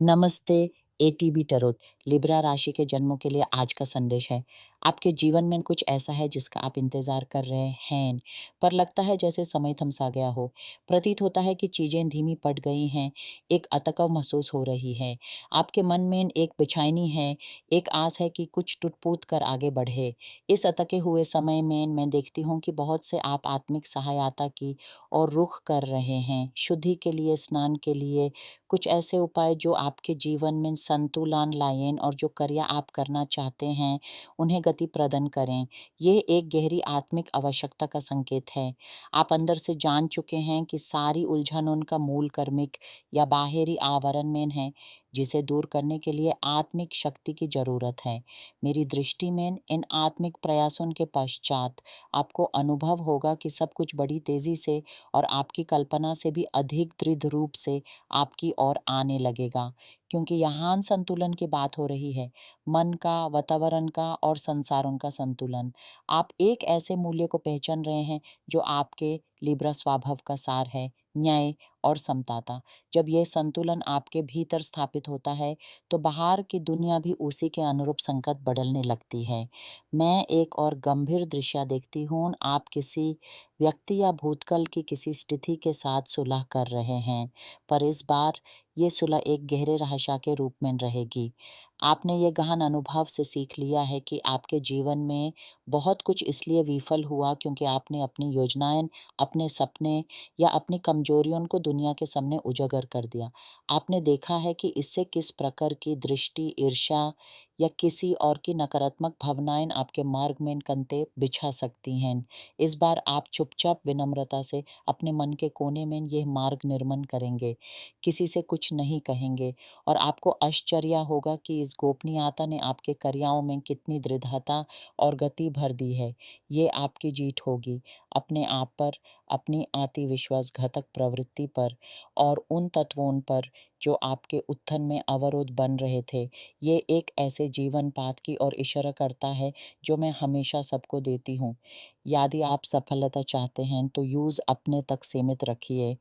नमस्ते। ATB tarot Libra राशि के जन्मों के लिए आज का संदेश है। आपके जीवन में कुछ ऐसा है जिसका आप इंतजार कर रहे हैं, पर लगता है जैसे समय थम सा गया हो। प्रतीत होता है कि चीजें धीमी पड़ गई हैं, एक अटकव महसूस हो रही है। आपके मन में एक बेचैनी है, एक आस है कि कुछ टूट-फूट कर आगे बढ़े। इस अटके हुए समय में मैं देखती हूँ कि बहुत से आप आत्मिक सहायता की ओर रुख कर रहे हैं, शुद्धि के लिए, स्नान के लिए, कुछ ऐसे उपाय जो आपके जीवन में संतुलन लाएं और जो कार्य आप करना चाहते हैं, उन्हें गति प्रदान करें। ये एक गहरी आत्मिक आवश्यकता का संकेत है। आप अंदर से जान चुके हैं कि सारी उलझन उनका मूल कर्मिक या बाहरी आवरण में है, जिसे दूर करने के लिए आत्मिक शक्ति की जरूरत है। मेरी दृष्टि में इन आत्मिक प्रयासों के पश्चात आपको अनुभव होगा कि सब कुछ बड़ी तेजी से और आपकी कल्पना से भी अधिक दृढ़ रूप से आपकी ओर आने लगेगा, क्योंकि यहाँ संतुलन की बात हो रही है, मन का, वातावरण का और संसारों का संतुलन। आप एक ऐसे मूल्य को पहचान रहे हैं जो आपके लिब्रा स्वभाव का सार है, न्याय और समता। जब यह संतुलन आपके भीतर स्थापित होता है, तो बाहर की दुनिया भी उसी के अनुरूप संकट बदलने लगती है। मैं एक और गंभीर दृश्य देखती हूँ, आप किसी व्यक्ति या भूतकाल की किसी स्थिति के साथ सुलह कर रहे हैं, पर इस बार ये सुलह एक गहरे रहस्य के रूप में रहेगी। आपने ये गहन अनुभव से सीख लिया है कि आपके जीवन में बहुत कुछ इसलिए विफल हुआ क्योंकि आपने अपनी योजनाएं, अपने सपने या अपनी कमजोरियों को दुनिया के सामने उजागर कर दिया। आपने देखा है कि इससे किस प्रकार की दृष्टि, ईर्ष्या या किसी और की नकारात्मक भावनाएं आपके मार्ग में कंटे बिछा सकती हैं। इस बार आप चुपचाप विनम्रता से अपने मन के कोने में यह मार्ग निर्माण करेंगे, किसी से कुछ नहीं कहेंगे, और आपको आश्चर्य होगा कि इस गोपनीयता ने आपके कार्यों में कितनी दृढ़ता और गति भर दी है। ये आपकी जीत होगी, अपने आप पर, अपनी अति विश्वासघातक प्रवृत्ति पर और उन तत्वों पर जो आपके उत्थान में अवरोध बन रहे थे। ये एक ऐसे जीवन पाठ की ओर इशारा करता है जो मैं हमेशा सबको देती हूँ। यदि आप सफलता चाहते हैं तो यूज़ अपने तक सीमित रखिए।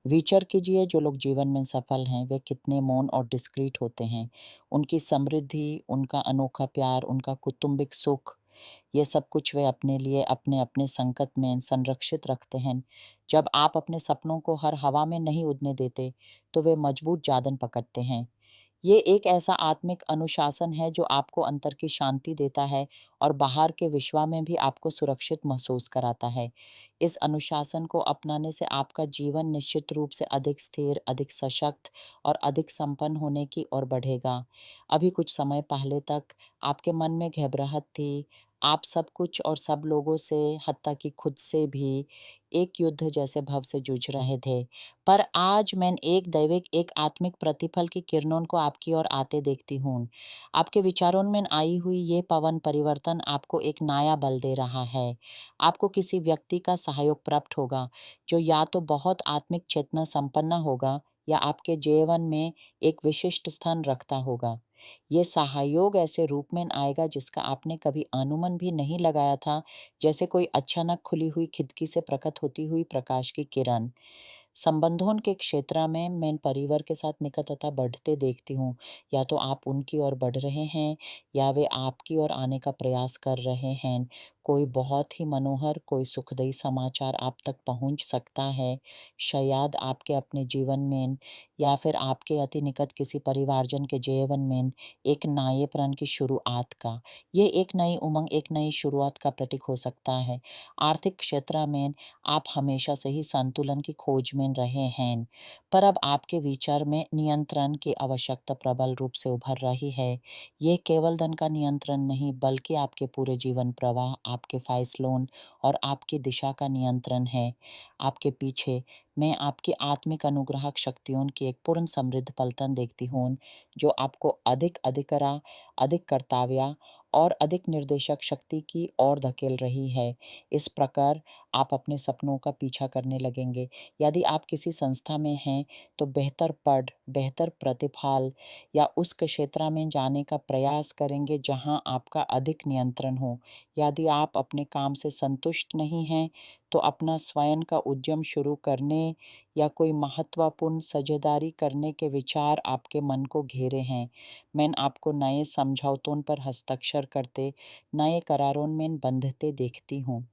विचार कीजिए, जो लोग जीवन में सफल हैं वे कितने मौन और डिस्क्रीट होते हैं। उनकी समृद्धि, उनका अनोखा प्यार, उनका कौटुंबिक सुख, ये सब कुछ वे अपने लिए अपने अपने संकट में संरक्षित रखते हैं। जब आप अपने सपनों को हर हवा में नहीं उड़ने देते, तो वे मजबूत जादन पकड़ते हैं। ये एक ऐसा आत्मिक अनुशासन है जो आपको अंतर की शांति देता है और बाहर के विश्व में भी आपको सुरक्षित महसूस कराता है। इस अनुशासन को अपनाने से आपका जीवन निश्चित रूप से अधिक स्थिर, अधिक सशक्त और अधिक संपन्न होने की ओर बढ़ेगा। अभी कुछ समय पहले तक आपके मन में घबराहट थी। आप सब कुछ और सब लोगों से, हत्ता कि खुद से भी, एक युद्ध जैसे भाव से जूझ रहे थे। पर आज मैं एक दैविक, एक आत्मिक प्रतिफल की किरणों को आपकी ओर आते देखती हूँ। आपके विचारों में आई हुई ये पवन परिवर्तन आपको एक नया बल दे रहा है। आपको किसी व्यक्ति का सहयोग प्राप्त होगा, जो या तो बहुत आत्मिक चेतना संपन्न होगा या आपके जीवन में एक विशिष्ट स्थान रखता होगा। ये सहयोग ऐसे रूप में आएगा जिसका आपने कभी अनुमान भी नहीं लगाया था, जैसे कोई अचानक खुली हुई खिड़की से प्रकट होती हुई प्रकाश की किरण। संबंधों के क्षेत्र में मैं परिवार के साथ निकटता बढ़ते देखती हूँ। या तो आप उनकी ओर बढ़ रहे हैं या वे आपकी ओर आने का प्रयास कर रहे हैं। कोई बहुत ही मनोहर, कोई सुखदायी समाचार आप तक पहुँच सकता है। शायद आपके अपने जीवन में या फिर आपके अति निकट किसी परिवारजन के जीवन में एक नए प्रण की शुरुआत का। ये एक नई उमंग, एक नई शुरुआत का प्रतीक हो सकता है। आर्थिक क्षेत्र में आप हमेशा से ही संतुलन की खोज में रहे हैं, पर अब आपके विचार में नियंत्रण की आवश्यकता प्रबल रूप से उभर रही है। ये केवल धन का नियंत्रण नहीं, बल्कि आपके पूरे जीवन प्रवाह, आपके फैसलों और आपकी दिशा का नियंत्रण है। आपके पीछे मैं आपकी आत्मिक अनुग्राहक शक्तियों की एक पूर्ण समृद्ध पलटन देखती हूँ, जो आपको अधिक अधिकरा, अधिक कर्तव्य और अधिक निर्देशक शक्ति की ओर धकेल रही है। इस प्रकार आप अपने सपनों का पीछा करने लगेंगे। यदि आप किसी संस्था में हैं, तो बेहतर पद, बेहतर प्रतिफल या उस क्षेत्र में जाने का प्रयास करेंगे जहां आपका अधिक नियंत्रण हो। यदि आप अपने काम से संतुष्ट नहीं हैं, तो अपना स्वयं का उद्यम शुरू करने या कोई महत्वपूर्ण साझेदारी करने के विचार आपके मन को घेरे हैं। मैं आपको नए समझौतों पर हस्ताक्षर करते, नए करारों में बंधते देखती हूँ।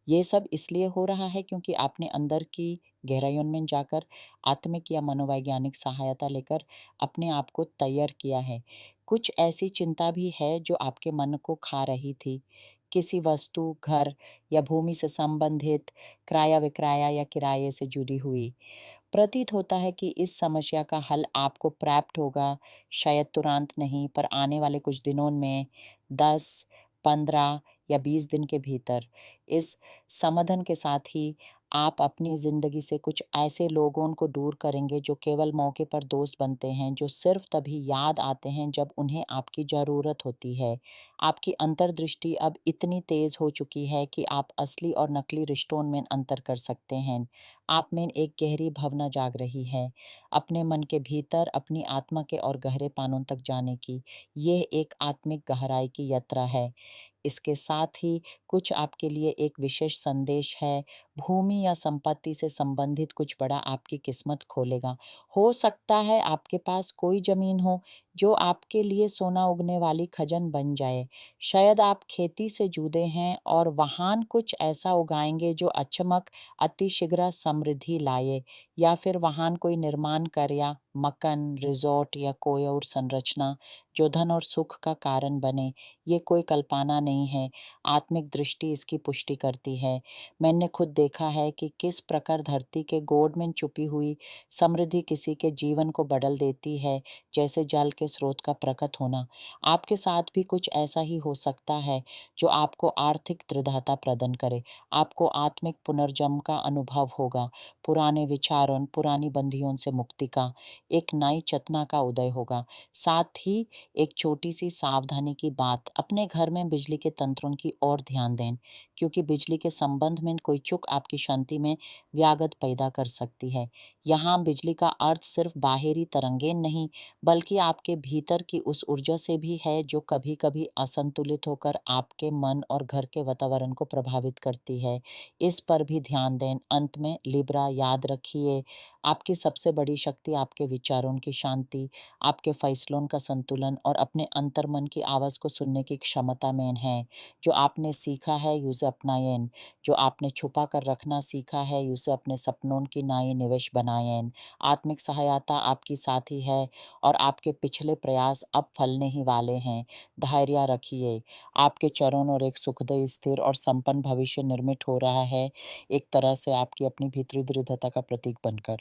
ये सब इसलिए हो रहा है क्योंकि आपने अंदर की गहराइयों में जाकर आत्मिक या मनोवैज्ञानिक सहायता लेकर अपने आप को तैयार किया है। कुछ ऐसी चिंता भी है जो आपके मन को खा रही थी। किसी वस्तु, घर या भूमि से संबंधित क्रय विक्रय या किराए से जुड़ी हुई। प्रतीत होता है कि इस समस्या का हल आपको प्राप्त होगा, शायद तुरंत नहीं, पर आने वाले कुछ दिनों में 10, 15 या 20 दिन के भीतर। इस समाधान के साथ ही आप अपनी ज़िंदगी से कुछ ऐसे लोगों को दूर करेंगे जो केवल मौके पर दोस्त बनते हैं, जो सिर्फ़ तभी याद आते हैं जब उन्हें आपकी ज़रूरत होती है। आपकी अंतर्दृष्टि अब इतनी तेज़ हो चुकी है कि आप असली और नकली रिश्तों में अंतर कर सकते हैं। आप में एक गहरी भावना जाग रही है, अपने मन के भीतर अपनी आत्मा के और गहरे पानों तक जाने की। यह एक आत्मिक गहराई की यात्रा है। इसके साथ ही कुछ आपके लिए एक विशेष संदेश है। भूमि या संपत्ति से संबंधित कुछ बड़ा आपकी किस्मत खोलेगा। हो सकता है आपके पास कोई ज़मीन हो जो आपके लिए सोना उगने वाली खजन बन जाए। शायद आप खेती से जुड़े हैं और वहाँ कुछ ऐसा उगाएंगे जो अचानक अतिशीघ्र समृद्धि लाए, या फिर वहाँ कोई निर्माण कार्य, मकान, रिज़ॉर्ट या कोई और संरचना जो धन और सुख का कारण बने। ये कोई कल्पना नहीं है, आत्मिक दृष्टि इसकी पुष्टि करती है। मैंने खुद देखा है कि किस प्रकार धरती के गोद में छुपी हुई समृद्धि किसी के जीवन को बदल देती है, जैसे जल के स्रोत का प्रकट होना। आपके साथ भी कुछ ऐसा ही हो सकता है, जो आपको आर्थिक दृढ़ता प्रदान करे। आपको आत्मिक पुनर्जन्म का अनुभव होगा, पुराने विचारों, पुरानी बंधियों से मुक्ति का, एक नई चेतना का उदय होगा। साथ ही एक छोटी-सी सावधानी की बात, अपने घर में बिजली के तंत्रों की ओर ध्यान दें, क्योंकि बिजली के संबंध में कोई चूक आपकी शांति में व्याघात पैदा कर सकती है। यहाँ बिजली का अर्थ सिर्फ बाहरी तरंगें नहीं, बल्कि आपके भीतर की उस ऊर्जा से भी है जो कभी-कभी असंतुलित होकर आपके मन और घर के वातावरण को प्रभावित करती है। इस पर भी ध्यान दें। अंत में लिब्रा, याद रखिए, आपकी सबसे बड़ी शक्ति आपके विचारों की शांति, आपके फैसलों का संतुलन और अपने अंतर्मन की आवाज़ को सुनने की क्षमता में है। जो आपने सीखा है उसे अपनाएं, जो आपने छुपा कर रखना सीखा है उसे अपने सपनों की नए निवेश बनाएं। आत्मिक सहायता आपकी साथी है और आपके पिछले प्रयास अब फलने ही वाले हैं। धैर्य रखिए, आपके चरण और एक सुखद, स्थिर और संपन्न भविष्य निर्मित हो रहा है, एक तरह से आपकी अपनी भीतरी दृढ़ता का प्रतीक बनकर।